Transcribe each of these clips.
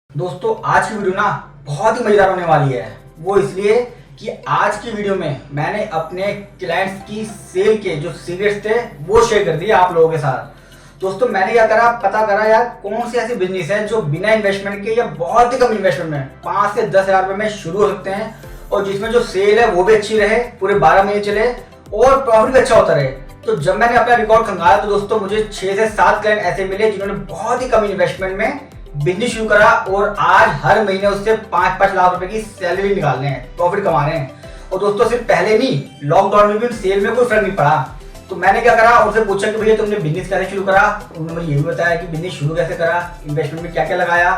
दोस्तों आज की वीडियो ना बहुत ही मजेदार होने वाली है। वो इसलिए कि आज की वीडियो में मैंने अपने क्लाइंट्स की सेल के जो सीक्रेट्स थे वो शेयर कर दिए आप लोगों के साथ। दोस्तों मैंने क्या करा, पता करा यार कौन सी ऐसी बिजनेस है जो बिना इन्वेस्टमेंट के या बहुत ही कम इन्वेस्टमेंट में 5 से 10 हजार रुपए में शुरू हो सकते हैं और जिसमें जो सेल है वो भी अच्छी रहे, पूरे 12 महीने चले और प्रॉफिट भी अच्छा होता रहे। तो जब मैंने अपना रिकॉर्ड खंगाला तो दोस्तों मुझे 6 से 7 क्लाइंट ऐसे मिले जिन्होंने बहुत ही कम इन्वेस्टमेंट में बिजनेस शुरू करा और आज हर महीने उससे 5-5 लाख रुपए की सैलरी निकाल रहे हैं, प्रॉफिट कमा रहे हैं। और दोस्तों सिर्फ पहले नहीं, लॉकडाउन में भी सेल में कोई फर्क नहीं पड़ा। तो मैंने क्या करा, उनसे पूछा कि भैया तुमने बिजनेस कैसे शुरू करा। उन्होंने मुझे ये भी बताया कि बिजनेस शुरू कैसे करा, इन्वेस्टमेंट में क्या क्या लगाया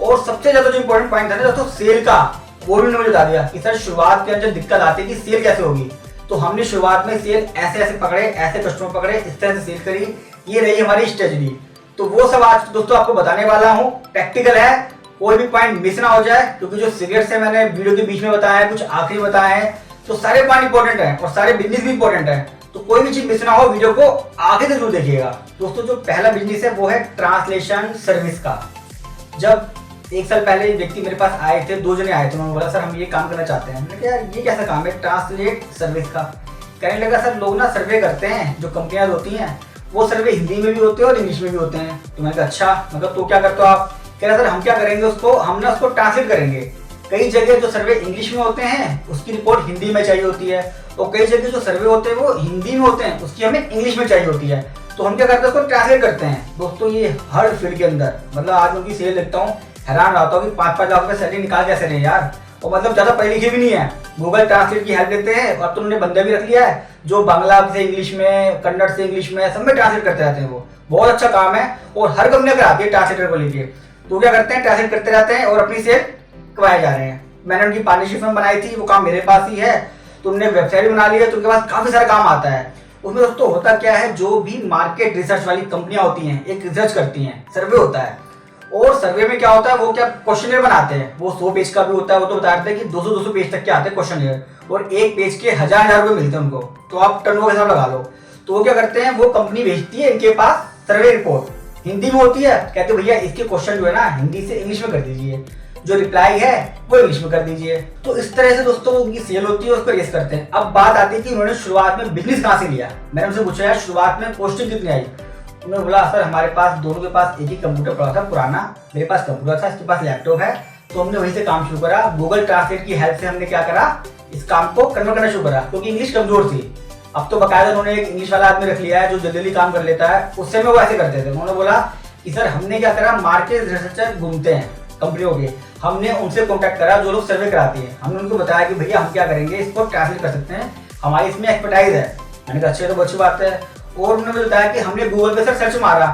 और सबसे ज्यादा जो इंपॉर्टेंट पॉइंट था ना दोस्तों सेल का, वो भी उन्होंने मुझे बता दिया कि सर शुरुआत के अंदर दिक्कत आती है कि सेल कैसे होगी। तो हमने शुरुआत में सेल ऐसे ऐसे पकड़े, ऐसे कस्टमर पकड़े, इस तरह से सेल करी, ये रही हमारी स्ट्रेटजी। तो वो सब आज दोस्तों आपको बताने वाला हूँ, प्रैक्टिकल है, कोई भी पॉइंट मिस ना हो जाए क्योंकि जो सीक्रेट्स है मैंने वीडियो के बीच में बताया है, कुछ आखिरी बताए हैं, तो सारे पॉइंट इंपॉर्टेंट है और सारे बिजनेस भी इंपॉर्टेंट है। तो कोई भी चीज मिस ना हो, वीडियो को आगे तक जरूर देखिएगा। दोस्तों जो पहला बिजनेस है वो है ट्रांसलेशन सर्विस का। जब 1 साल पहले एक व्यक्ति मेरे पास आए थे, 2 जने आए थे, उन्होंने बोला सर हम ये काम करना चाहते हैं। मैंने कहा यार ये कैसा काम है ट्रांसलेट सर्विस का। कहने लगा सर लोग ना सर्वे करते हैं, जो कंपनियां होती हैं वो सर्वे हिंदी में भी होते हैं और इंग्लिश में भी होते हैं। तो मैंने कहा अच्छा, मतलब तो क्या करते हो आप। कह रहा सर हम क्या करेंगे, हम ना उसको ट्रांसलेट करेंगे। कई जगह जो सर्वे इंग्लिश में होते हैं उसकी रिपोर्ट हिंदी में चाहिए होती है और कई जगह जो सर्वे होते हैं वो हिंदी में होते हैं, उसकी हमें इंग्लिश में चाहिए होती है। तो हम क्या करते हैं, उसको ट्रांसलेट करते हैं। दोस्तों ये हर फील्ड के अंदर, मतलब आज उनकी सेल देखता हूँ हैरान रहता हूँ कि 5-5 लाख रुपए सैलरी निकाल कैसे रहे यार। और मतलब ज्यादा पढ़े लिखे भी नहीं है, गूगल ट्रांसलेट की हेल्प लेते हैं। और तो उन्होंने बंदे भी रख लिया है जो बांग्ला से इंग्लिश में, कन्नड़ से इंग्लिश में, सब में ट्रांसलेट करते रहते हैं। वो बहुत अच्छा काम है और हर कंपनी कराती है ट्रांसलेटर को लेके। तो क्या करते हैं, ट्रांसलेट करते रहते हैं और अपनी सेल करवाए जा रहे हैं। मैंने उनकी पार्टनरशिप में बनाई थी, वो काम मेरे पास ही है। तो उन्होंने वेबसाइट बना ली है, तो उनके पास काफी सारा काम आता है। उसमें दोस्तों होता क्या है, जो भी मार्केट रिसर्च वाली कंपनियां होती हैं एक रिसर्च करती हैं, सर्वे होता है। और सर्वे में क्या होता है, वो क्या क्वेश्चनर बनाते हैं। वो 100 पेज का भी होता है, वो तो बताते हैं कि 200-200 पेज तक के आते हैं क्वेश्चनर और एक पेज के 1000 रुपए मिलते हैं उनको। तो आप टर्नओवर के हिसाब लगा लो। तो वो क्या करते हैं, वो कंपनी भेजती है इनके पास सर्वे रिपोर्ट, हिंदी में होती है। कहते भैया इसके क्वेश्चन जो है ना हिंदी से इंग्लिश में कर दीजिए, जो रिप्लाई है वो इंग्लिश में कर दीजिए। तो इस तरह से दोस्तों उनकी सेल होती है, उसको रेस करते हैं। अब बात आती है कि उन्होंने शुरुआत में बिजनेस कहाँ से लिया। मैंने उनसे पूछा यार शुरुआत में कॉस्टिंग कितनी आई। उन्होंने बोला सर हमारे पास दोनों के पास एक ही कंप्यूटर पड़ा था पुराना, मेरे पास कंप्यूटर था, इसके पास लैपटॉप है। तो हमने वहीं से काम शुरू करा। गूगल ट्रांसलेट की हेल्प से हमने क्या करा, इस काम को कन्वर्ट करना शुरू करा क्योंकि इंग्लिश कमजोर थी। अब तो बकायदा उन्होंने एक इंग्लिश वाला आदमी रख लिया है जो जल्दी जल्दी काम कर लेता है, उससे में वो ऐसे करते थे। उन्होंने बोला कि सर हमने क्या करा, मार्केट रिसर्चर घूमते हैं कंपनियों के, हमने उनसे कॉन्टैक्ट करा जो लोग सर्वे कराती है। हमने उनको बताया कि भैया हम क्या करेंगे, इसको ट्रांसलेट कर सकते हैं, हमारी इसमें एक्सपर्टाइज है। मैंने कहा अच्छा तो अच्छी बात है। और उन्होंने बताया कि हमने गूगल पे सर्च मारा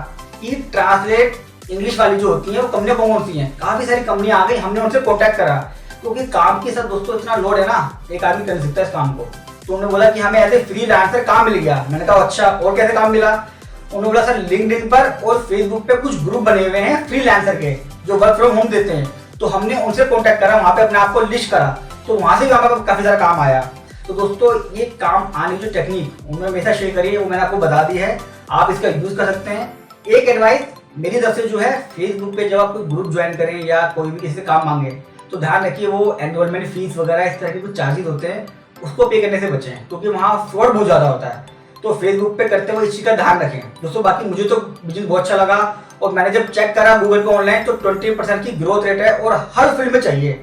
कि ट्रांसलेट इंग्लिश वाली जो होती है वो कंपनियां कौन सी हैं। काफी सारी कंपनियां आ गई, हमने उनसे कॉन्टैक्ट करा क्योंकि काम के साथ दोस्तों इतना लोड है ना, एक आदमी कर सकता है इस काम को। तो उन्होंने बोला कि हमें ऐसे फ्रीलांसर काम मिल गया। मैंने कहा अच्छा और कैसे काम मिला। उन्होंने बोला सर लिंक्डइन पर और फेसबुक पे कुछ ग्रुप बने हुए हैं फ्रीलांसर के जो वर्क फ्रॉम होम देते हैं। तो हमने उनसे कॉन्टैक्ट करा, वहां पे अपने आप को लिस्ट करा, तो वहां से भी हमारे काफी सारा काम आया। तो दोस्तों ये काम आने की जो टेक्निक उन्होंने हमेशा शेयर करी है वो मैंने आपको बता दी है, आप इसका यूज कर सकते हैं। एक एडवाइस मेरी तरफ से जो है, फेसबुक पे जब आप कोई ग्रुप ज्वाइन करें या कोई भी किसी से काम मांगे तो ध्यान रखिए वो एनरोलमेंट फीस वगैरह इस तरह के कुछ चार्जेस होते हैं, उसको पे करने से बचें क्योंकि वहाँ फ्रॉड बहुत ज्यादा होता है। तो फेसबुक पे करते हुए इस चीज का ध्यान रखें दोस्तों। बाकी मुझे तो बिजनेस बहुत अच्छा लगा और मैंने जब चेक करा गूगल पे ऑनलाइन तो 20% की ग्रोथ रेट है और हर फील्ड में चाहिए।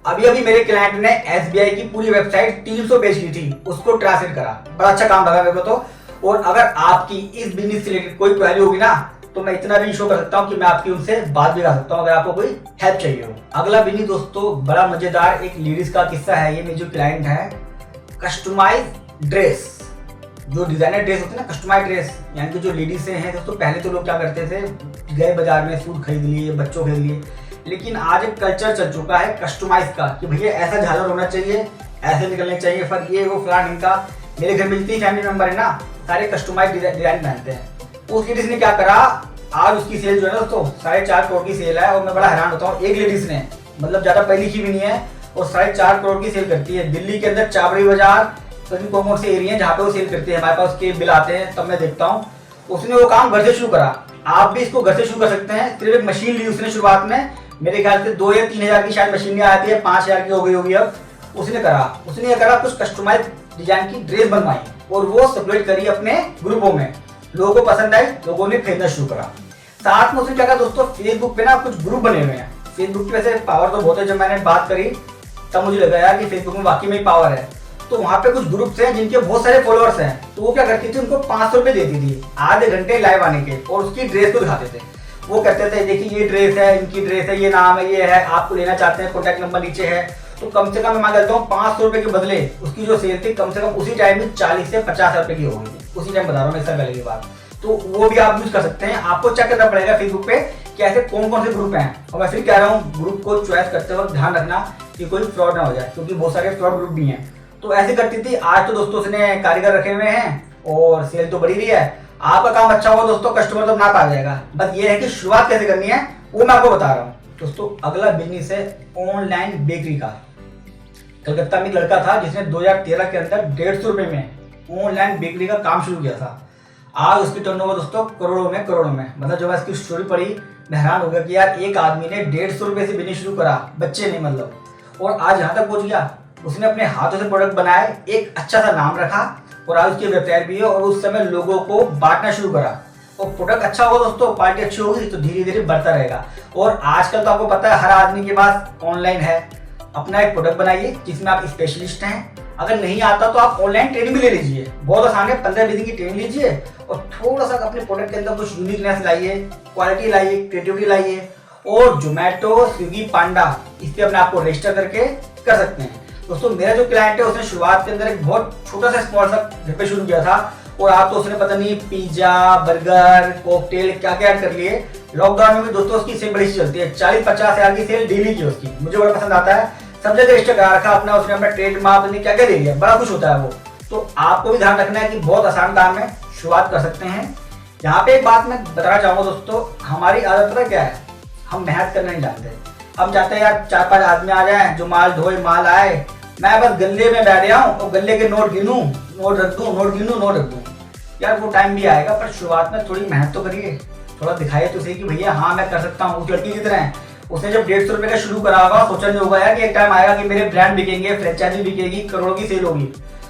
अभी मेरे क्लाइंट ने SBI की पूरी वेबसाइट 300 पेज की थी, उसको ट्रांसलेट करा, बड़ा अच्छा काम लगा मेरे को तो। और अगर आपकी इस बिजनेस से रिलेटेड कोई क्वेरी होगी ना तो मैं इतना भी शो कर सकता हूँ कि मैं आपकी उनसे बात भी कर सकता हूँ अगर आपको कोई हेल्प चाहिए हो। अगला बिजनेस दोस्तों बड़ा मजेदार एक लेडीज का किस्सा है। ये मेरी जो क्लाइंट है, कस्टमाइज ड्रेस, जो डिजाइनर ड्रेस होते हैं ना, कस्टमाइज ड्रेस, यानी कि जो लेडीज हैं दोस्तों, पहले तो लोग क्या करते थे, गए बाजार में सूट खरीद लिए, बच्चों खरीद लिए, लेकिन आज एक कल्चर चल चुका है कस्टमाइज का कि भैया ऐसा झालर होना चाहिए, ऐसे निकलने चाहिए, पर ये वो फलान इनका। मेरे घर में जितनी फैमिली मेंबर है ना सारे कस्टमाइज डिजाइन पहनते हैं। तो उस लेडीज ने क्या करा, आज उसकी सेल जो है ना दोस्तों 4.5 करोड़ की सेल है और मैं बड़ा हैरान होता हूँ। एक लेडीज ने, मतलब ज्यादा पढ़ी लिखी भी नहीं है और 4.5 करोड़ की सेल करती है। दिल्ली के अंदर चाबड़ी बाजार, कौन से एरिया है जहाँ पे वो सेल करती है, हमारे पास उसके बिल आते हैं तब मैं देखता हूँ। उसने वो काम घर से शुरू करा, आप भी इसको घर से शुरू कर सकते हैं। सिर्फ एक मशीन ली उसने शुरुआत में, मेरे ख्याल से 2 या 3 हजार की शायद मशीनें आती है, 5 हजार की हो गई होगी अब। उसने ये करा कुछ कस्टमाइज डिजाइन की ड्रेस बनवाई और वो सर्कुलेट करी अपने ग्रुपों में। लोगों को पसंद आई, लोगों ने खरीदना शुरू करा। साथ में उसने क्या कहा दोस्तों, फेसबुक पे ना कुछ ग्रुप बने हुए हैं। फेसबुक की वैसे पावर तो बहुत है, जब मैंने बात करी तब मुझे लगा यार कि फेसबुक में वाकई में पावर है। तो वहाँ पे कुछ ग्रुप्स हैं जिनके बहुत सारे फॉलोअर्स हैं, तो वो क्या करती थी, उनको 500 रुपए देती थी आधे घंटे लाइव आने के, और उसकी ड्रेस को दिखाते थे। वो कहते थे देखिए ये ड्रेस है, इनकी ड्रेस है, ये नाम है, ये है, आपको लेना चाहते हैं, कॉन्टैक्ट नंबर नीचे है। तो कम से कम मैं कहता हूँ 500 रुपए के बदले उसकी जो सेल थी कम से कम उसी टाइम में 40 से 50 रुपए की हो गई थी। उसी टाइम बता रहा हूँ, एक साल पहले की बात। तो वो भी आप यूज कर सकते हैं। आपको चेक करना पड़ेगा फेसबुक पे कि ऐसे कौन कौन से ग्रुप हैं। और मैं फिर कह रहा हूँ, ग्रुप को चॉइस करते वक्त ध्यान रखना कि कोई फ्रॉड ना हो जाए, क्योंकि बहुत सारे फ्रॉड ग्रुप भी हैं। तो ऐसे करती थी। आज तो दोस्तों उसने कारीगर रखे हुए हैं और सेल तो बढ़ी रही है। आपका काम अच्छा होगा दोस्तों, कस्टमर तो नाप आ जाएगा। बस ये है कि शुरुआत कैसे करनी है वो मैं आपको बता रहा हूँ। दोस्तों अगला बिजनेस है ऑनलाइन बेकरी का। कलकत्ता में एक लड़का था जिसने 2013 के अंदर 150 रुपए में ऑनलाइन बेकरी का काम शुरू किया था। आज उसकी टर्नओवर दोस्तों करोड़ों में। मतलब जब मैं इसकी स्टोरी पढ़ी मैं हैरान हो गया कि यार एक आदमी ने 150 रुपए से बिजनेस शुरू करा, बच्चे नहीं मतलब, और आज यहाँ तक पहुंच गया। उसने अपने हाथों से प्रोडक्ट बनाए, एक अच्छा सा नाम रखा, और आज उसकी वेबसाइट भी है, और उस समय लोगों को बांटना शुरू करा। और प्रोडक्ट अच्छा होगा दोस्तों, क्वालिटी अच्छी होगी तो धीरे धीरे बढ़ता रहेगा। और आजकल तो आपको पता है हर आदमी के पास ऑनलाइन है। अपना एक प्रोडक्ट बनाइए जिसमें आप स्पेशलिस्ट हैं। अगर नहीं आता तो आप ऑनलाइन ट्रेनिंग भी ले लीजिए, बहुत आसान है। 15-20 दिन की ट्रेनिंग लीजिए और थोड़ा सा अपने प्रोडक्ट के अंदर कुछ यूनिकनेस लाइए, क्वालिटी लाइए, क्रिएटिविटी लाइए। और जोमेटो, स्विगी, पांडा इस पर अपने आप को रजिस्टर करके कर सकते हैं। दोस्तों मेरा जो क्लाइंट है उसने शुरुआत के अंदर एक बहुत छोटा सा स्मॉल सा घर पे शुरू किया था, और आज तो उसने पता नहीं पिज्जा, बर्गर, कॉकटेल क्या क्या ऐड कर लिए। लॉकडाउन में भी दोस्तों उसकी सेल बड़ी चलती है, 40-50 हजार की सेल डेली की उसकी। मुझे बड़ा पसंद आता है। सब जगह रजिस्टर करा रखा अपना उसने, अपना ट्रेड मार्क ने क्या क्या ले लिया, बड़ा कुछ होता है वो। तो आपको भी ध्यान रखना है कि बहुत आसान काम है, शुरुआत कर सकते हैं। यहाँ पे एक बात मैं बताना चाहूंगा दोस्तों, हमारी आदत पता क्या है, हम मेहनत करना नहीं जानते। हम चाहते हैं यार 4-5 आदमी आ जाए जो माल ढोए, माल आए, मैं बस गले में बैठ जाऊं और गले के नोट गिनूं, नोट रख दूं, नोट गिनूं, नोट रख दूं। यार वो टाइम भी आएगा, पर शुरुआत में थोड़ी मेहनत तो करिए, थोड़ा दिखाइए तो सही कि भैया हाँ मैं कर सकता हूँ। उस लड़की की तरह है, उसने जब 150 रुपए का शुरू करा होगा, सोचा नहीं होगा यार कि एक टाइम आएगा कि मेरे ब्रांड बिकेंगे, फ्रेंचाइजी बिकेगी, करोड़ों की सेल होगी।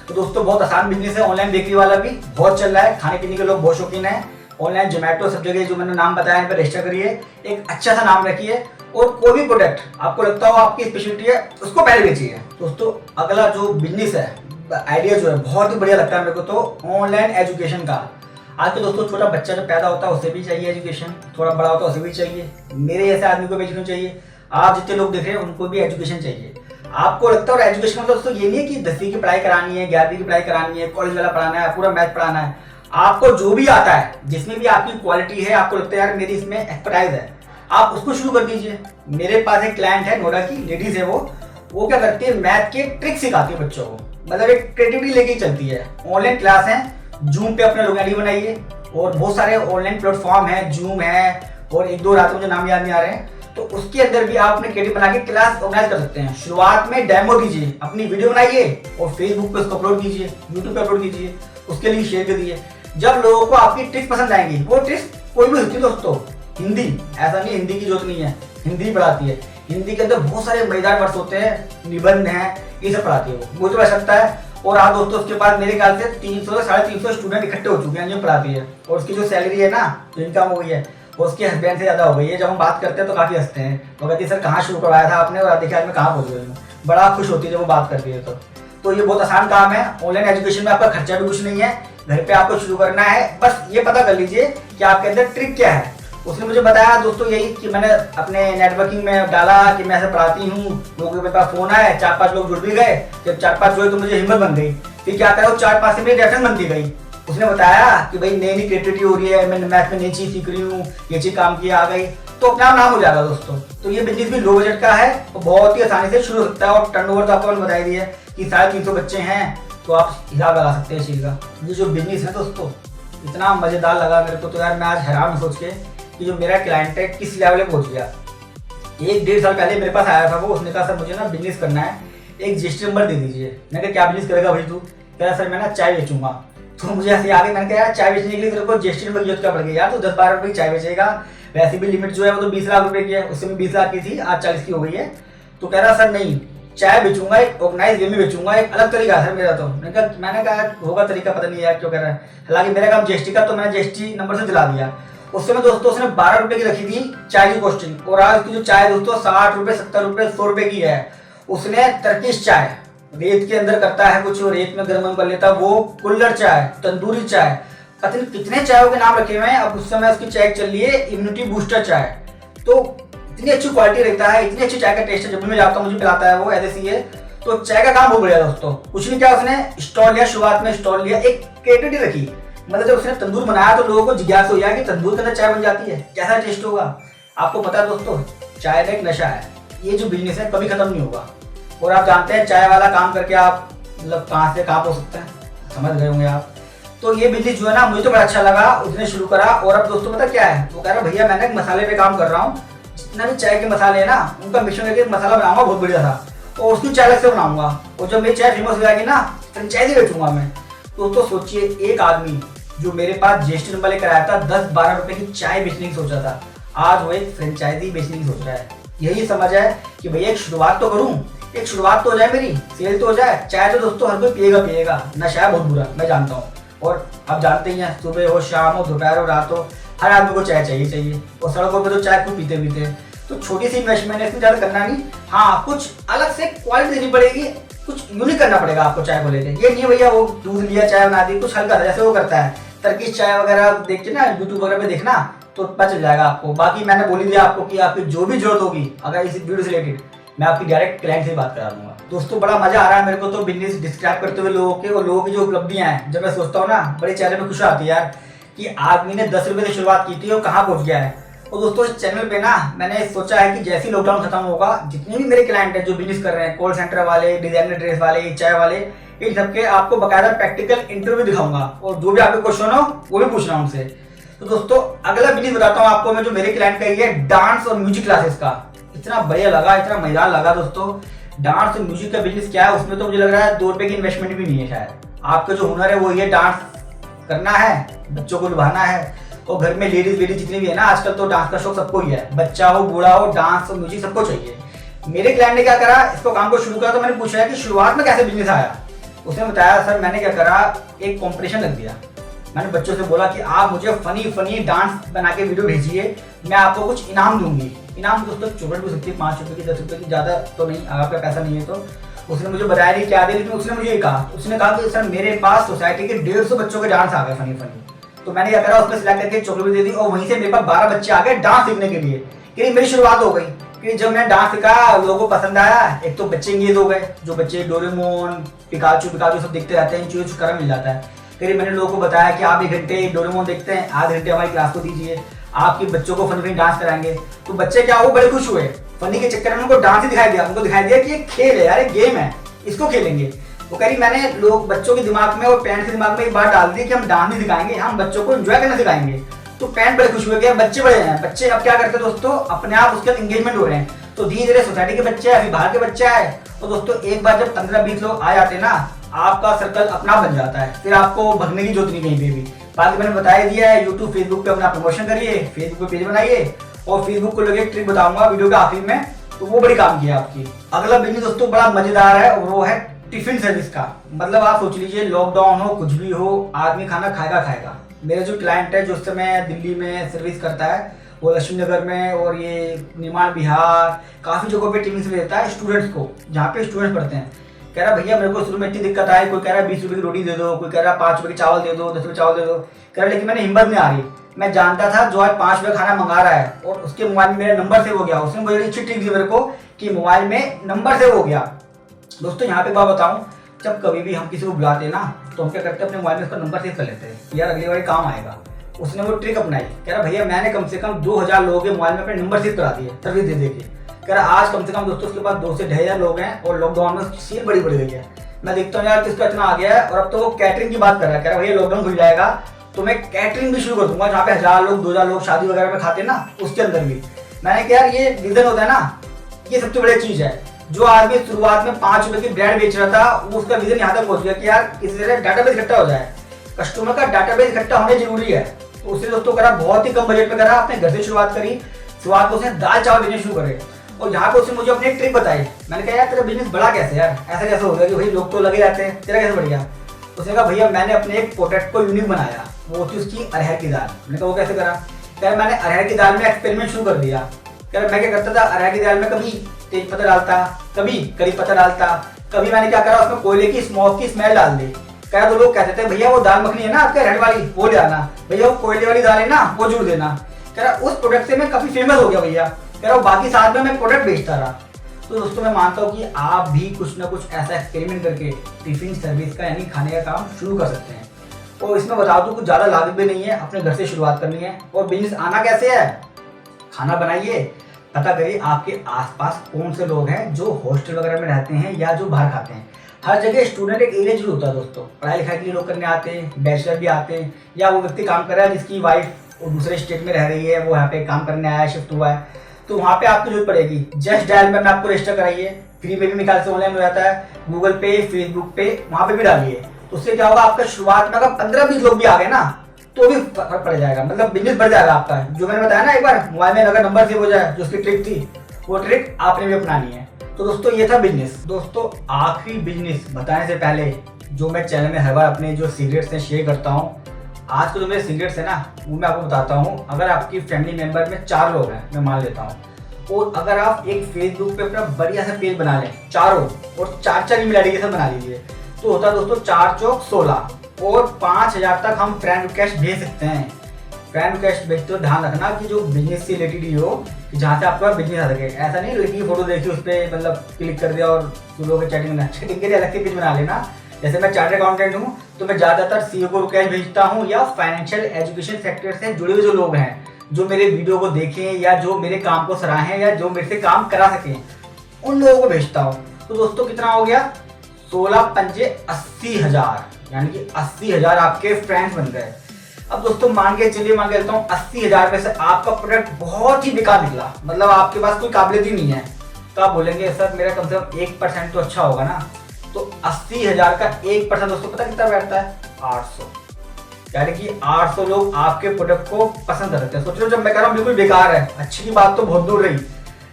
तो दोस्तों बहुत आसान बिजनेस है। ऑनलाइन बेकरी वाला भी बहुत चल रहा है, खाने पीने के लोग बहुत शौकीन है। ऑनलाइन जोमेटो सब जगह जो मैंने नाम बताया इन पर रजिस्टर करिए, एक अच्छा सा नाम रखिए, और कोई भी प्रोडक्ट आपको लगता हो आपकी स्पेशलिटी है उसको पहले बेचिए। दोस्तों अगला जो बिजनेस है, आइडिया जो है बहुत ही बढ़िया लगता है मेरे को, तो ऑनलाइन एजुकेशन का। आज तो दोस्तों छोटा बच्चा जब पैदा होता है उसे भी चाहिए एजुकेशन, थोड़ा बड़ा होता है उसे भी चाहिए, मेरे जैसे आदमी को भी एजुकेशन चाहिए, आप जितने लोग देख रहे हैं उनको भी एजुकेशन चाहिए। आपको लगता है, और एजुकेशन मतलब दोस्तों ये नहीं है कि 10वीं की पढ़ाई करानी है, 11वीं की पढ़ाई करानी है, कॉलेज वाला पढ़ाना है, पूरा मैथ पढ़ाना है। आपको जो भी आता है, जिसमें भी आपकी क्वालिटी है, आपको लगता है यार मेरी इसमें एक्सपर्टाइज है, आप उसको शुरू कर दीजिए। मेरे पास एक क्लाइंट है, नोएडा की लेडीज है, वो क्या करती है, मैथ के ट्रिक सिखाती है बच्चों को, मतलब एक क्रिएटिविटी लेके चलती है। ऑनलाइन क्लास है, जूम पे अपना लोग आईडी बनाइए, और बहुत सारे ऑनलाइन प्लेटफॉर्म है, जूम है, और 1-2 रात मुझे नाम याद नहीं आ रहे हैं। तो उसके अंदर भी आप अपने क्रिएटिव बना के क्लास ऑर्गेनाइज कर सकते हैं। शुरुआत में डेमो दीजिए, अपनी वीडियो बनाइए और फेसबुक पे उसको अपलोड कीजिए, यूट्यूब पे अपलोड कीजिए, उसके लिए शेयर कर दिए। जब लोगों को आपकी ट्रिक्स पसंद आएंगी, वो ट्रिक्स कोई भी होती है दोस्तों, हिंदी ऐसा नहीं, हिंदी की जरूरत नहीं है, हिंदी पढ़ाती है। हिंदी के अंदर बहुत सारे मजेदार वर्ड्स होते हैं, निबंध हैं, ये सब पढ़ाती है वो, मुझे ऐसा लगता है। और आज दोस्तों उसके पास मेरे ख्याल से 300 से 350 स्टूडेंट इकट्ठे हो चुके हैं जो पढ़ाती है, और उसकी जो सैलरी है ना, जो इनकम हो गई है, वो उसके हस्बैंड से ज्यादा हो गई है। जब हम बात करते हैं तो काफी हंसते हैं, तो कहती है सर कहाँ शुरू करवाया था आपने, और देखिए आज मैं कहाँ पहुंच गई हूँ। बड़ा खुश होती है जब वो बात करती है। तो ये बहुत आसान काम है। ऑनलाइन एजुकेशन में आपका खर्चा भी कुछ नहीं है, घर पे आपको शुरू करना है, बस ये पता कर लीजिए कि आपके अंदर ट्रिक क्या है। उसने मुझे बताया दोस्तों यही कि मैंने अपने नेटवर्किंग में डाला कि मैं ऐसे पढ़ाती हूँ, लोगों के पास फोन आए, 4-5 लोग जुड़ भी गए। जब 4-5 जुड़े तो मुझे हिम्मत बन गई, फिर क्या करा, वो 4-5 से मेरी रेफरेंस बनती गई। उसने बताया कि भाई नई नई क्रिएटिविटी हो रही है, मैं मैथ में नई चीज सीख रही हूँ, ये चीज काम की आ गई, तो अपना नाम हो जाएगा दोस्तों। तो ये बिजनेस भी लो बजट का है, तो बहुत ही आसानी से शुरू हो सकता है। और टर्नओवर तो आपको मैंने बता दिया है कि 350 बच्चे हैं, तो आप हिसाब लगा सकते हैं इस चीज का। ये जो बिजनेस है दोस्तों इतना मजेदार लगा मेरे को, तो यार मैं आज हैरान हूँ सोच के कि जो मेरा क्लाइंट है किस लेवल पे पहुंच गया। 1-1.5 साल पहले मेरे पास आया था वो, उसने कहा सर मुझे ना बिजनेस करना है, एक रजिस्टर नंबर दे दीजिए। मैंने कहा क्या बिजनेस करेगा भाई तू? कह रहा सर मैं ना चाय बेचूंगा। तो मुझे ऐसे आ गई, मैंने कहा यार चाय बेचने के लिए तेरे को रजिस्टर नंबर की जरूरत क्या पड़ गई यार, तू 10-12 रुपये की चाय बेचेगा, वैसे भी लिमिट जो है वो तो 20 लाख रुपए की है, उससे भी 20 लाख की थी, आज 40 की हो गई है। तो कह रहा सर नहीं, चाय बेचूंगा एक ऑर्गेनाइज वे में बेचूंगा, एक अलग तरीका है सर मेरा। तो मैंने कहा होगा तरीका, पता नहीं यार क्यों कह रहा है। हालांकि मेरा काम जीएसटी का, तो मैंने जीएसटी नंबर से दिला दिया। उस समय दोस्तों उसने 12 रुपए की रखी थी चाय की कॉस्टिंग, और आज की जो चाय दोस्तों 60 रुपए 70 रुपए 100 रुपए की है। उसने टर्किश चाय रेत के अंदर करता है कुछ, रेत में गर्म कर लेता है, वो कुल्हड़ चाय, तंदूरी चाय, पता नहीं कितने चायों के नाम रखे हुए हैं। अब उस समय उसकी चाय चल रही है इम्यूनिटी बूस्टर चाय। तो इतनी अच्छी क्वालिटी रहता है, इतनी अच्छी चाय का टेस्ट है, जब भी मैं जाता हूँ मुझे पिलाता है वो, ऐसे ही है। तो चाय का काम बहुत बढ़िया दोस्तों। कुछ नहीं किया उसने, स्टॉल लिया, शुरुआत में स्टॉल लिया, एक क्रिएटिविटी रखी। मतलब जब उसने तंदूर बनाया तो लोगों को जिज्ञासा हो गया कि तंदूर के अंदर चाय बन जाती है, कैसा टेस्ट होगा। आपको पता है दोस्तों, चाय का एक नशा है, ये जो बिजनेस है कभी खत्म नहीं होगा। और आप जानते हैं चाय वाला काम करके आप मतलब कहाँ से कहाँ पहुँच सकते हैं, समझ गए होंगे आप। तो ये बिजनेस जो है ना मुझे तो बड़ा अच्छा लगा, उसने शुरू करा। और अब दोस्तों पता क्या है, वो कह रहा भैया मैंने एक मसाले पे काम कर रहा हूँ, जितना भी चाय के मसाले है ना उनका मिश्रण करके मसाला बनाऊंगा बहुत बढ़िया था, और उसकी चाय अलग से बनाऊंगा, और जब मेरी चाय फेमस हो जाएगी ना फ्रेंचाइजी बेचूंगा मैं। दोस्तों सोचिए, एक आदमी जो मेरे पास जीएसटी नंबर लेकर आया था 10-12 रुपए की चाय बेचने की सोचा था, आज वो एक फ्रेंचाइजी बेचने की सोच रहा है। यही समझ है कि भैया एक शुरुआत तो करूं, एक शुरुआत तो हो जाए, मेरी सेल तो हो जाए। चाय तो दोस्तों हर कोई पिएगा, नशा है बहुत बुरा, मैं जानता हूँ। और आप जानते ही हैं, सुबह हो, शाम हो, दोपहर हो, रात हो, हर आदमी को चाय चाहिए। और सड़कों पर तो चाय खूब पीते। तो छोटी सी इन्वेस्टमेंट है, इसमें ज़्यादा करना नहीं। हाँ, कुछ अलग से क्वालिटी देनी पड़ेगी, कुछ यूनिक करना पड़ेगा आपको चाय को लेकर। ये नहीं भैया वो दूध लिया चाय बना दी, कुछ हल्का था जैसे वो करता है टर्किश चाय वगैरह, देख के ना यूट्यूब वगैरह पे देखना तो पता चल जाएगा आपको। बाकी मैंने बोल दिया आपको कि आपकी जो भी जरूरत होगी अगर इस वीडियो से रिलेटेड, मैं आपकी डायरेक्ट क्लाइंट से बात करा दूंगा। दोस्तों बड़ा मजा आ रहा है मेरे को तो बिजनेस डिस्क्राइब करते हुए लोगों के, और लोगों की जो उपलब्धियां हैं जब मैं सोचता हूँ ना, बड़े चेहरे पे खुशी आती है यार कि आदमी ने 10 रुपए से शुरुआत की थी और कहाँ पहुंच गया है। और दोस्तों इस चैनल पे ना मैंने सोचा है कि जैसे ही लॉकडाउन खत्म होगा, जितने भी मेरे क्लाइंट हैं जो बिजनेस कर रहे हैं, कॉल सेंटर वाले, डिजाइनर ड्रेस वाले, चाय वाले, इन सबके आपको बकायदा प्रैक्टिकल इंटरव्यू दिखाऊंगा, और जो भी आपके क्वेश्चन हो वो भी पूछना उनसे। तो दोस्तों अगला बिजनेस बताता हूँ आपको मैं, जो मेरे क्लाइंट का ये डांस और म्यूजिक क्लासेस का। इतना बढ़िया लगा, इतना मजेदार लगा दोस्तों। डांस और म्यूजिक का बिजनेस क्या है, उसमें तो मुझे लग रहा है 2 रुपए की इन्वेस्टमेंट भी नहीं है शायद। आपका जो हुनर है वो ये डांस करना है, बच्चों को लुभाना है, और घर में लेडीज जितनी भी है ना, आजकल तो डांस का शौक सबको ही है, बच्चा हो बूढ़ा हो, डांस और म्यूजिक सबको चाहिए। मेरे क्लाइंट ने क्या करा, इसको काम को शुरू करा, तो मैंने पूछा है कि शुरुआत में कैसे बिजनेस आया। उसने बताया सर मैंने क्या करा, एक कंपटीशन रख दिया। मैंने बच्चों से बोला कि आप मुझे फनी डांस बना के वीडियो भेजिए, मैं आपको कुछ इनाम दूंगी। इनाम दोस्तों चॉकलेट भी सकती है, 5 रुपए की, 10 रुपए की, ज्यादा तो नहीं, आपका पैसा नहीं है। तो उसने मुझे बताया नहीं क्या दे, लेकिन उसने मुझे ये कहा, उसने कहा कि सर मेरे पास सोसाइटी के 150 बच्चों के डांस आ गए फनी। तो मैंने क्या करा, उसमें सिलेक्ट करके चॉकलेट भी दे दी, और वहीं से मेरे पास 12 बच्चे आ गए डांस सीखने के लिए। कि मेरी शुरुआत हो गई कि जब मैं डांस सीखा लोगों को पसंद आया। एक तो बच्चे इंगेज हो गए, जो बच्चे डोरेमोन, पिकाचू सब देखते रहते हैं, इन छुटकारा मिल जाता है। फिर मैंने लोगों को बताया कि आप 1 घंटे डोरेमोन देखते हैं, आधे घंटे हमारी क्लास को दीजिए, आपके बच्चों को फनी डांस कराएंगे। तो बच्चे क्या हो, बड़े खुश हुए। फनी के चक्कर में उनको डांस ही दिखाई दिया, उनको दिखाई दिया कि ये खेल है यार, एक गेम है, इसको खेलेंगे। वो कह रही मैंने लोग बच्चों के दिमाग में और पेरेंट्स के दिमाग में एक बात डाल दी कि हम डांस नहीं सिखाएंगे, हम बच्चों को एंजॉय करना सिखाएंगे। तो पेरेंट बड़े खुश हुए कि बच्चे बड़े हैं। बच्चे अब क्या करते हैं दोस्तों, अपने आप उसके अंदर एंगेजमेंट हो रहे हैं। तो धीरे धीरे सोसाइटी के बच्चे अभी बाहर के बच्चे आए। और दोस्तों एक बार जब 15-20 लोग आ जाते ना, आपका सर्कल अपना बन जाता है, फिर आपको भगने की जरूरत नहीं कहीं पे भी। बाकी मैंने बताया दिया है, यूट्यूब फेसबुक पे अपना प्रमोशन करिए, फेसबुक पे पेज बनाइए, और फेसबुक को लेकर एक ट्रिक बताऊंगा वीडियो के आखिर में, तो वो बड़ी काम की है आपकी। अगला बिजनेस दोस्तों बड़ा मजेदार है, और वो है टिफिन सर्विस का। मतलब आप सोच लीजिए लॉकडाउन हो, कुछ भी हो, आदमी खाना खाएगा। मेरा जो क्लाइंट है जो उस समय दिल्ली में सर्विस करता है, वो लक्ष्मी नगर में और ये निर्माण बिहार काफ़ी जगहों पे टिफिन सर्विस देता है स्टूडेंट्स को, जहाँ पे स्टूडेंट्स पढ़ते हैं। कह रहा भैया मेरे को शुरू में इतनी दिक्कत आई, कोई कह रहा है 20 रुपये की रोटी दे दो, कोई कह रहा है 5 रुपये की चावल दे दो, 10 रुपये चावल दे दो। कह रहा लेकिन मैंने हिम्मत नहीं आ रही। मैं जानता था जो आज 5 रुपये खाना मंगा रहा है और उसके मोबाइल में मेरा नंबर सेव हो गया, उसने मुझे अच्छी ट्रिक दी मेरे को कि मोबाइल में नंबर सेव हो गया। दोस्तों यहाँ पे बात बताऊँ, जब कभी भी हम किसी को बुलाते हैं ना, तो हम क्या करते हैं अपने मोबाइल में उसका नंबर सेव कर लेते हैं, यार अगली बार काम आएगा। उसने वो ट्रिक अपनाई। कह रहा भैया मैंने कम से कम 2000 लोगों के मोबाइल में अपने नंबर सेव करा दिए सर्विस दे के। कह रहा आज कम से कम दोस्तों उसके पास 2 से 2,500 लोग हैं, और लॉकडाउन में सेल बड़ी बढ़ गई है। मैं देखता हूँ यार किसका इतना आ गया है, और अब तो वो कैटरिंग की बात कर रहा है। कह रहा भैया लॉकडाउन खुल जाएगा तो मैं कैटरिंग भी शुरू कर दूंगा, जहाँ पे 1000 लोग 2000 लोग शादी वगैरह में खाते हैं ना, उसके अंदर भी। मैंने कहा यार ये विजन होता है ना, ये सबसे बड़ी चीज है। जो आदमी शुरुआत में 5 रुपए की ब्रेड बेच रहा था, वो उसका विजन यहाँ तक पहुंच गया कि यार किसी तरह डाटाबेस इकट्ठा हो जाए। कस्टमर का डाटाबेस इकट्ठा होने जरूरी है। तो उसने दोस्तों करा बहुत ही कम बजट में करा, अपने घर से शुरुआत करी। शुरुआत में उसने दाल चावल बेचने शुरू करे और यहाँ पे उसने मुझे अपनी एक ट्रिक बताई। मैंने कहा यार तेरा बिजनेस बढ़ा कैसे यार, ऐसा कैसे हो गया कि भाई लोग तो लगे रहते हैं, तेरा कैसे बढ़ गया। उसने कहा भैया मैंने अपने एक प्रोडक्ट को यूनिक बनाया, वो थी उसकी अरहर की दाल। मैंने कहा वो कैसे करा। कह रहा मैंने अरहर की दाल में एक्सपेरिमेंट शुरू कर दिया। कह रहा मैं क्या करता था, अरहर की दाल में कभी तेज पत्ता डालता, कभी करी पत्ता डालता, कभी मैंने क्या करा उसमें कोयले की स्मोक की स्मेल डाल दी। कह रहा तो लोग कहते थे भैया वो दाल मखनी है ना आपके अरहर वाली वो ले आना, भैया वो कोयले वाली दाल है ना वो जुड़ देना। कह रहा उस प्रोडक्ट से मैं काफी फेमस हो गया भैया। कह रहा बाकी साथ में मैं प्रोडक्ट बेचता रहा। तो दोस्तों मैं मानता हूँ कि आप भी कुछ ना कुछ ऐसा एक्सपेरिमेंट करके टिफिन सर्विस का यानी खाने का काम शुरू कर सकते हैं। और इसमें बता दूं कुछ ज़्यादा लागत भी नहीं है, अपने घर से शुरुआत करनी है। और बिजनेस आना कैसे है, खाना बनाइए, पता करिए आपके आसपास कौन से लोग हैं जो हॉस्टल वगैरह में रहते हैं या जो बाहर खाते हैं। हर जगह स्टूडेंट एक एरिया जरूर होता है दोस्तों, पढ़ाई लिखाई के लिए लोग करने आते हैं, बैचलर भी आते हैं, या वो व्यक्ति काम कर रहा है जिसकी वाइफ और दूसरे स्टेट में रह रही है, वो यहाँ पे काम करने आया है, शिफ्ट हुआ है, तो वहाँ पे आपको जरूरत पड़ेगी। जस्ट डायल में आपको रजिस्टर कराइए, फ्री में भी मेरे ख्याल से ऑनलाइन हो जाता है, गूगल पे फेसबुक पे वहाँ पे भी डालिए। तो उससे क्या होगा आपका शुरुआत में अगर 15-20 लोग भी आ गए ना तो भी फर्क पड़ जाएगा, मतलब बिजनेस बढ़ जाएगा आपका। जो मैंने बताया ना एक बार मोबाइल में अगर नंबर सेव हो जाए, जो उसकी ट्रिक थी, वो ट्रिक आपने भी अपनानी है। तो दोस्तों ये था बिजनेस। दोस्तों आखिरी बिजनेस बताने से पहले जो मैं चैनल में हर बार अपने जो सीक्रेट्स हैं शेयर करता हूँ, आज के जो मेरे सीक्रेट्स है ना वो मैं आपको बताता हूँ। अगर आपकी फैमिली मेंबर में 4 लोग हैं, मैं मान लेता हूँ, और अगर आप एक फेसबुक पे अपना बढ़िया सा पेज बना लें चारों, और 4 ईमेल आईडी के साथ बना लीजिए, तो होता है दोस्तों 4 चौक 16 और 5000 तक हम फ्रेंड रिक्वेस्ट भेज सकते हैं। फ्रेंड रिक्वेस्ट भेजते हो ध्यान रखना कि जो बिजनेस से रिलेटेड ही हो, कि जहाँ से आपका बिजनेस आ सके। ऐसा नहीं लड़की की फोटो देखी उस पर मतलब क्लिक कर दिया और लोगों के चैटिंग के लिए अलग से पेज बना लेना। जैसे मैं चार्टर्ड अकाउंटेंट हूँ तो मैं ज़्यादातर सीईओ को रिक्वेस्ट भेजता हूँ, या फाइनेंशियल एजुकेशन सेक्टर से जुड़े हुए जो लोग हैं, जो मेरे वीडियो को देखें या जो मेरे काम को सराहें या जो मेरे से काम करा सकें, उन लोगों को भेजता हूँ। तो दोस्तों कितना हो गया, 16 पंजे 80,000, यानी कि 80,000 आपके फ्रेंड्स बन गए। अब दोस्तों मान के चलिए, मान के चलता हूँ 80,000 में से आपका प्रोडक्ट बहुत ही बेकार निकला, मतलब आपके पास कोई काबिलियत ही नहीं है, तो आप बोलेंगे सर मेरा कम से कम 1% तो अच्छा होगा ना। तो 80,000 का 1% दोस्तों पता कितना बैठता है, 800, यानी कि 800 लोग आपके प्रोडक्ट को पसंद करते हैं। सोच लो जब मैं कह रहा हूँ बिल्कुल बेकार है, अच्छी की बात तो बहुत दूर रही,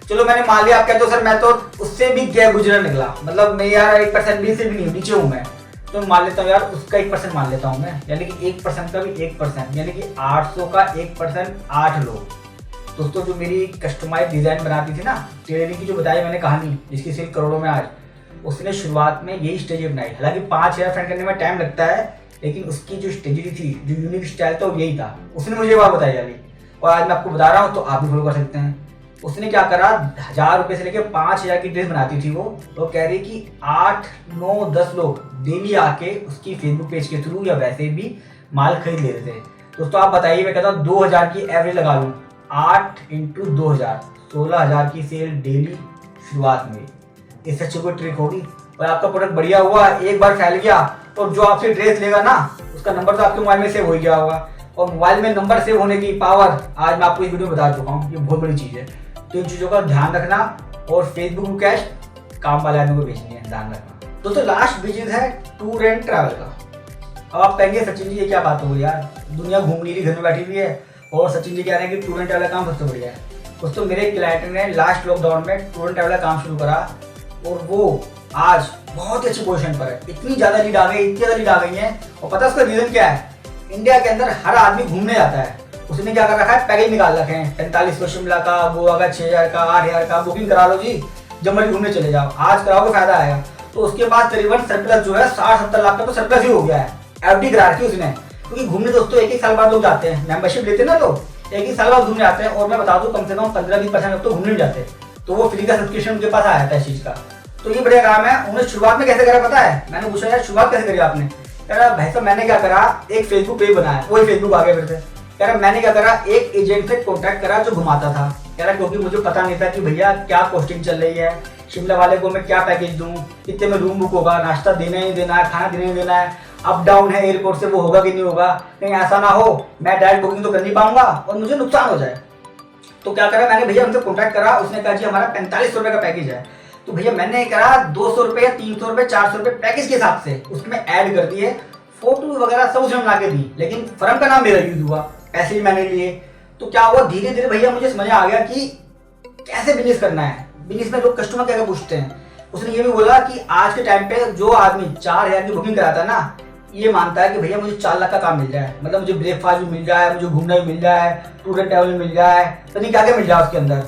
चलो मैंने मान लिया, आप कहते हो सर मैं तो उससे भी गैर गुजर निकला, मतलब मैं यार 1% भी से भी नहीं, नीचे हूँ मैं, तो मान लेता हूँ यार उसका 1% मान लेता हूँ मैं, यानी कि 1% का भी 1%, यानी कि 800 का 1% 8 लोग। दोस्तों जो मेरी कस्टमाइज डिजाइन बनाती थी ना, टेलरिंग की जो बताई मैंने कहानी, जिसकी सेल करोड़ों में आज, उसने शुरुआत में यही स्ट्रेटजी बनाई। हालांकि 5000 फ्रेंड करने में टाइम लगता है, लेकिन उसकी जो स्ट्रेटजी थी, जो यूनिक स्टाइल था वो यही था, उसने मुझे बात बताई वाली, और आज मैं आपको बता रहा हूँ तो आप भी फॉलो कर सकते हैं। उसने क्या करा, 1000 रुपये से लेकर 5000 की ड्रेस बनाती थी वो कह रही कि 8, 9, 10 लोग डेली आके उसकी फेसबुक पेज के थ्रू या वैसे भी माल खरीद ले रहे थे। दोस्तों आप बताइए, मैं कहता हूँ 2000 की एवरेज लगा लूँ, 8 × 2000, 16,000 की सेल डेली शुरुआत में। इससे अच्छी कोई ट्रिक होगी। और आपका प्रोडक्ट बढ़िया हुआ, एक बार फैल गया, और जो आपसे ड्रेस लेगा ना उसका नंबर तो आपके मोबाइल में सेव हो गया होगा। और मोबाइल में नंबर सेव होने की पावर आज मैं आपको इस वीडियो में बता चुका हूँ, ये बहुत बड़ी चीज़ है। तो इन चीज़ों का ध्यान रखना, और फेसबुक रिक्वेस्ट काम वाले आदमी को भेजनी है, ध्यान रखना। दोस्तों लास्ट बिजनेस है टूर एंड ट्रैवल का। अब आप कहेंगे सचिन जी ये क्या बात हो गई यार, दुनिया घूम नहीं रही, घर में बैठी हुई है, और सचिन जी कह रहे हैं कि टूर एंड ट्रैवल का काम सबसे बढ़िया है। दोस्तों मेरे क्लाइंट ने लास्ट लॉकडाउन में टूर एंड ट्रैवल का काम शुरू करा, और वो आज बहुत अच्छी पोजीशन पर है। इतनी ज़्यादा लीड आ गई, इतनी ज़्यादा लीड आ गई है, और पता है उसका रीज़न क्या है, इंडिया के अंदर हर आदमी घूमने जाता है, उसने क्या कर रखा है, पैकेज निकाल रखे हैं 45 शिमला का, गोवा का 6000 का, 8000 का, बुकिंग करा लो जी, जब मर्जी घूमने चले जाओ, आज कराओगे फायदा आएगा। तो उसके बाद करीबन सरप्लस जो है 60-70 लाख का तो सरप्लस ही हो गया है, एफडी करा रखी उसने। क्योंकि घूमने दोस्तों एक साल बाद लोग जाते हैं, मेंबरशिप लेते हैं ना लोग, एक ही साल बाद घूमने आते हैं। और मैं बता दूं कम से कम 15-20% लोग तो घूमने जाते हैं, तो वो फ्री का सब्सक्रिप्शन उनके पास आया था इस चीज का। तो ये बढ़िया काम है। उन्हें शुरुआत में कैसे करा पता है, मैंने पूछा यार शुरुआत कैसे करी आपने, कह रहा भाई साहब मैंने क्या करा, एक फेसबुक पेज बनाया, वही फेसबुक आ गया फिर से। कह रहा मैंने क्या करा, एक एजेंट से कॉन्टैक्ट करा जो घुमाता था। कह रहा क्योंकि मुझे पता नहीं था कि भैया क्या कॉस्टिंग चल रही है, शिमला वाले को मैं क्या पैकेज दूं, कितने में रूम बुक होगा, नाश्ता देना ही देना है, खाना देना ही देना है, अप डाउन है एयरपोर्ट से, वो होगा कि नहीं होगा, कहीं ऐसा ना हो मैं डायरेक्ट बुकिंग तो कर नहीं पाऊंगा और मुझे नुकसान हो जाए। तो क्या करा मैंने, भैया उनसे कॉन्टैक्ट करा, उसने कहा जी हमारा 4500 रुपये का पैकेज है। तो भैया मैंने करा 200 रुपये, 300 रुपये, 400 रुपये पैकेज के हिसाब से उसमें ऐड कर दिए, फोटो वगैरह सब उसने बना के दी, लेकिन फर्म का नाम मेरा यूज हुआ। पैसे भी मैंने लिए। तो क्या हुआ, धीरे धीरे भैया मुझे समझ आ गया कि कैसे बिजनेस करना है। बिजनेस में लोग कस्टमर क्या क्या पूछते हैं। उसने ये भी बोला कि आज के टाइम पे जो आदमी 4,000 की बुकिंग कराता है ना, ये मानता है कि भैया मुझे 4 लाख का काम मिल जाए, मतलब मुझे ब्रेकफास्ट भी मिल जाए, मुझे घूमना भी मिल जाए, टूर एंड ट्रैवल मिल जाए, तो नहीं क्या क्या मिल जाए उसके अंदर।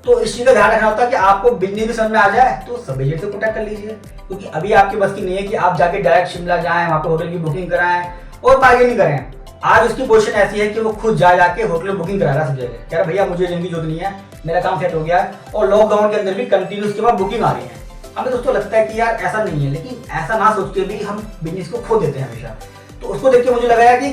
तो इस चीज का ध्यान रखना होता है कि आपको बिजनेस भी समझ में आ जाए तो सब एजेंट से कॉन्टैक्ट कर लीजिए, क्योंकि अभी आपकी बस की नहीं है कि आप जाके डायरेक्ट शिमला जाएं, वहाँ पे होटल की बुकिंग कराएं और बार्गेनिंग करें। आज उसकी पोजीशन ऐसी है कि वो खुद जाके होटल में बुकिंग करा रहा है सब जगह, कह रहा भैया मुझे जिंदगी जरूरत नहीं है, मेरा काम सेट हो गया है। और लॉकडाउन के अंदर भी कंटिन्यू उसके बाद बुकिंग आ रही है। हमें दोस्तों लगता है कि यार ऐसा नहीं है, लेकिन ऐसा ना सोच के भी हम बिजनेस को खो देते हैं हमेशा। तो उसको देख के मुझे लगा कि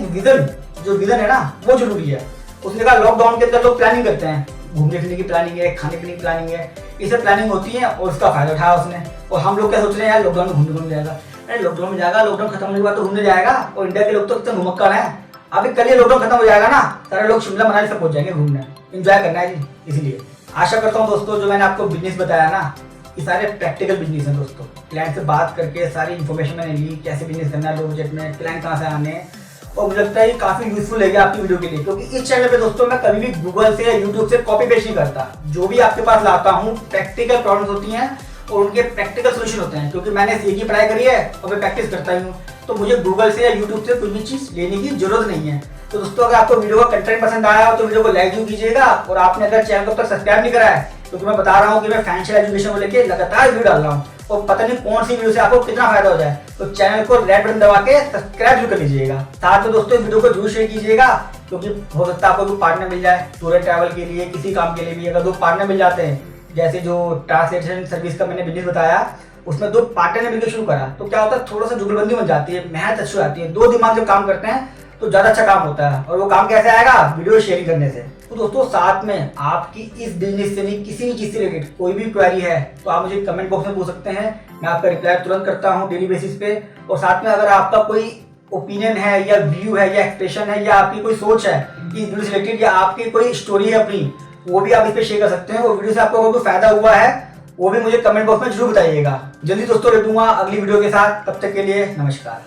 विजन है ना वो जरूरी है। उसने कहा लॉकडाउन के अंदर लोग प्लानिंग करते हैं, घूमने फिरने की प्लानिंग है, खाने पीने की प्लानिंग है, ये सब प्लानिंग होती है और उसका फायदा उठाया उसने। और हम लोग क्या सोच रहे हैं, यार लॉकडाउन में घूमने जाएगा, अरे लॉकडाउन में जाएगा, लॉकडाउन खत्म होने के बाद तो घूमने जाएगा। और इंडिया के लोग तो इतने घुमक्कड़ हैं, अभी कल ये लॉकडाउन खत्म हो जाएगा ना, सारे लोग शिमला मनाली से पहुंच जाएंगे घूमने, एंजॉय करना है जी। इसलिए आशा करता हूँ दोस्तों जो मैंने आपको बिजनेस बताया ना, ये सारे प्रैक्टिकल बिजनेस हैं दोस्तों। क्लाइंट से बात करके सारी इन्फॉर्मेशन मैंने ली, कैसे बिजनेस करना है लो बजट में, क्लाइंट कहाँ से आने हैं। और मुझे लगता है ये काफी यूजफुल है आपकी वीडियो के लिए, क्योंकि इस चैनल पे दोस्तों मैं कभी भी गूगल से या यूट्यूब से कॉपी पेस्ट नहीं करता। जो भी आपके पास लाता हूँ प्रैक्टिकल प्रॉब्लम्स होती हैं और उनके प्रैक्टिकल सोल्यूशन होते हैं, क्योंकि मैंने सीए की पढ़ाई करी है और मैं प्रैक्टिस करता ही हूँ। तो मुझे गूगल से या यूट्यूब से कोई भी चीज लेने की जरूरत नहीं है। तो दोस्तों अगर आपको वीडियो का कंटेंट पसंद आया हो तो वीडियो को लाइक जरूर कीजिएगा। और आपने अगर चैनल को अब तक सब्सक्राइब नहीं करा है, क्योंकि मैं बता रहा हूँ कि मैं फाइनेंशियल एजुकेशन को लेकर लगातार वीडियो डाल रहा हूँ और पता नहीं कौन सी वीडियो से आपको कितना फायदा हो जाए, तो चैनल को रेड बटन दबा के सब्सक्राइब जरूर कर लीजिएगा। साथ में दोस्तों वीडियो को जरूर शेयर कीजिएगा, क्योंकि हो सकता है आपको कोई पार्टनर मिल जाए टूर एंड ट्रैवल के लिए, किसी काम के लिए भी। अगर 2 पार्टनर मिल जाते हैं, जैसे जो ट्रांसलेशन सर्विस का मैंने बिजनेस बताया, उसमें 2 पार्टनर ने मिलकर शुरू करा, तो क्या होता है थोड़ा सा जुगलबंदी बन जाती है, मेहनत अच्छी आती है। 2 दिमाग जब काम करते हैं तो ज्यादा अच्छा काम होता है। और वो काम कैसे आएगा, वीडियो शेयर करने से। तो दोस्तों साथ में आपकी इस बिजनेस से नहीं किसी भी चीज से रिलेटेड कोई भी क्वेरी है तो आप मुझे कमेंट बॉक्स में पूछ सकते हैं, मैं आपका रिप्लाई तुरंत करता हूँ डेली बेसिस पे। और साथ में अगर आपका कोई ओपिनियन है या व्यू है या एक्सप्रेशन है या आपकी कोई सोच है इस वीडियो से रिलेटेड, या आपकी कोई स्टोरी है अपनी, वो भी आप इस पे शेयर कर सकते हैं। और वीडियो से आपको कोई फायदा हुआ है वो भी मुझे कमेंट बॉक्स में जरूर बताइएगा। जल्दी दोस्तों लेटूंगा अगली वीडियो के साथ, तब तक के लिए नमस्कार।